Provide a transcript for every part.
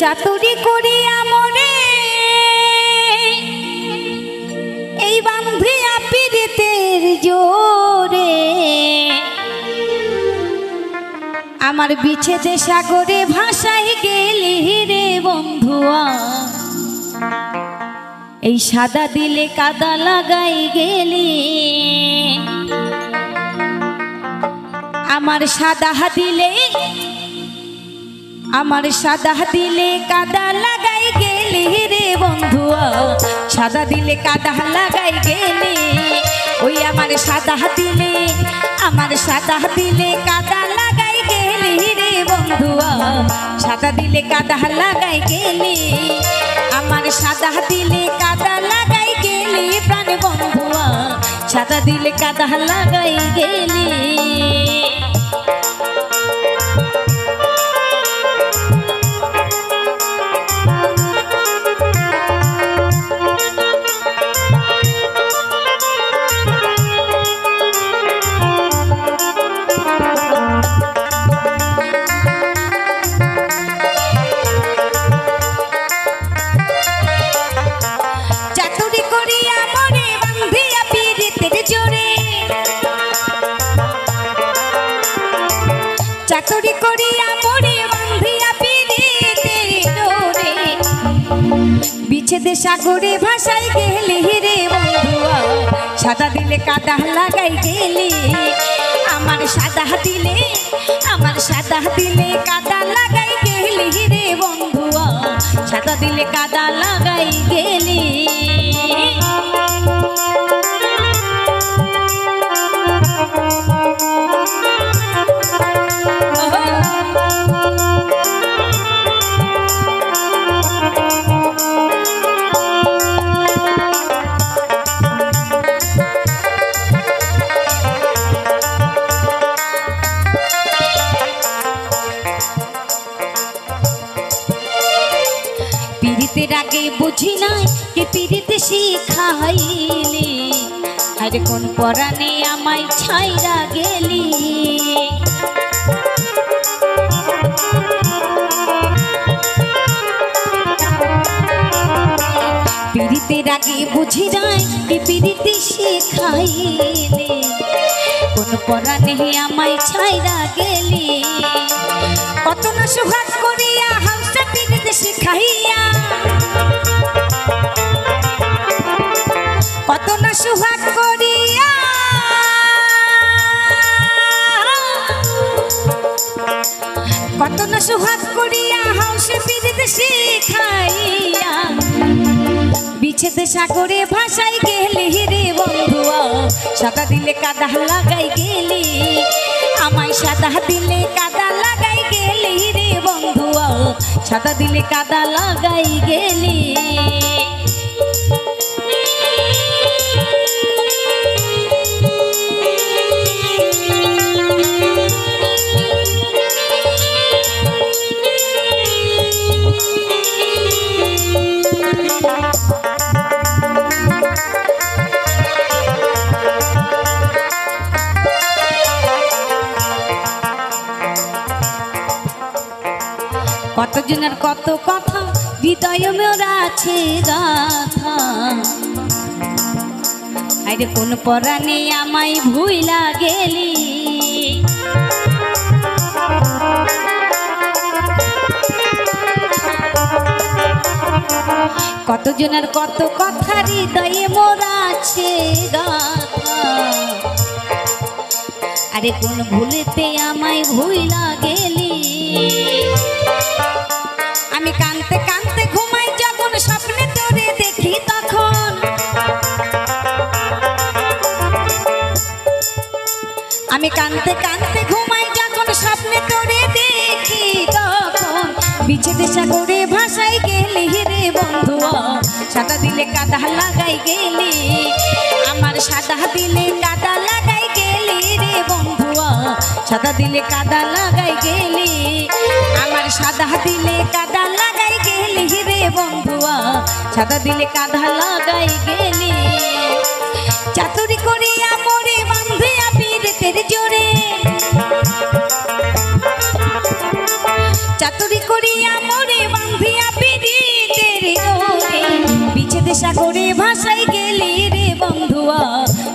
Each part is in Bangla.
চাতুরি করিয়া মরে এই বান্ধিয়া পীড়িতের জোরে আমার বিচ্ছেদে সাগরে ভাসাই গেলি রে বন্ধুয়া এই সাদা দিলে কাদা লাগাই গেলি আমার সাদা দিলে কাদা লাগাই গেলি রে বন্ধুয়া সাদা দিলে কাদা লাগাই গেলি ওই আমার সাদা দিলে কাদা লাগাই গেলি রে বন্ধুয়া সাদা দিলে কাদা লাগাই গেলি আমার সাদা দিলে কাদা লাগাই গেলি প্রাণ বন্ধুয়া সাদা দিলে কাদা লাগাই গেলি চাকরি করিয়া মরে বান্ধিয়া পীড়িতের জোরে বিচ্ছেদে সাগরে ভাসাই গেলি রে বন্ধুয়া সাদা দিলে কাদা লাগাই গেলি আমার সাদা দিলে কাদা লাগাই গেলি রে বন্ধুয়া সাদা দিলে কাদা লাগাই গেলি পীড়িতের আগে বুঝি নাই কে পীড়িতে শিখাইলি আরে কোন পরাণে আমায় ছাইরা গেলি পীড়িতের আগে বুঝি নাই কে পীড়িতে শিখাইলি কোন পরাণে আমায় ছাইরা গেলি কত না সুহাগ করিয়া হামসা পীড়িতে শিখাইয়া কত না সুহাগ করিয়া হামসা পীড়িতে শিখাইয়া বিচ্ছেদে সাগরে ভাসাই গেলি রে বন্ধুয়া সাদা দিলে কাদা লাগাই গেলি আমায় সাদা দিলে কাদা লাগাই গেলি রে বন্ধুয়া সাদা দিলে কাদা লাগাই গেলি কতজনের কত কথা হৃদয় মোরা আছে গাথা আরে কোন পরাণে আমায় ভুইলা গেলি কতজনের কত কথা হৃদয়ে মোরা আছে গাথা আরে কোন ভুলেতে আমায় ভুইলা গেলি আমি কানতে কানতে ঘুমাই যখন স্বপ্নে তোরে দেখি তখন আমি কানতে কানতে ঘুমাই যখন স্বপ্নে তোরে দেখি তখন বিচ্ছেদে সাগরে ভাসাই গেলি রে বন্ধুয়া সাদা দিলে কাদা লাগাই গেলি আমার সাদা দিলে কাদা লাগাই গেলি রে বন্ধুয়া সাদা দিলে কাদা লাগাই গেলি আমার সাদা দিলে কাদা লাগাই গেলি রে বন্ধুয়া সাদা দিলে কাদা লাগাই গেলি চাতুরি করিয়া মরে বান্ধিয়া পীড়িতের জোরে চাতুরি করিয়া মরে বান্ধিয়া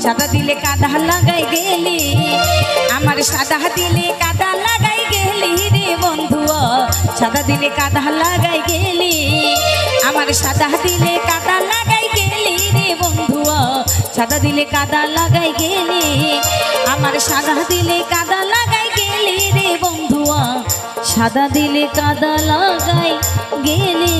সাদা দিলে কাদা লাগাই গেলি আমার সাদা দিলে কাদা লাগাই গেলি রে বন্ধুয়া সাদা দিলে কাদা লাগাই গেলি আমার সাদা দিলে কাদা লাগাই গেলি রে বন্ধুয়া সাদা দিলে কাদা লাগাই গেলি আমার সাদা দিলে কাদা লাগাই গেলি রে বন্ধুয়া সাদা দিলে কাদা লাগাই গেলি।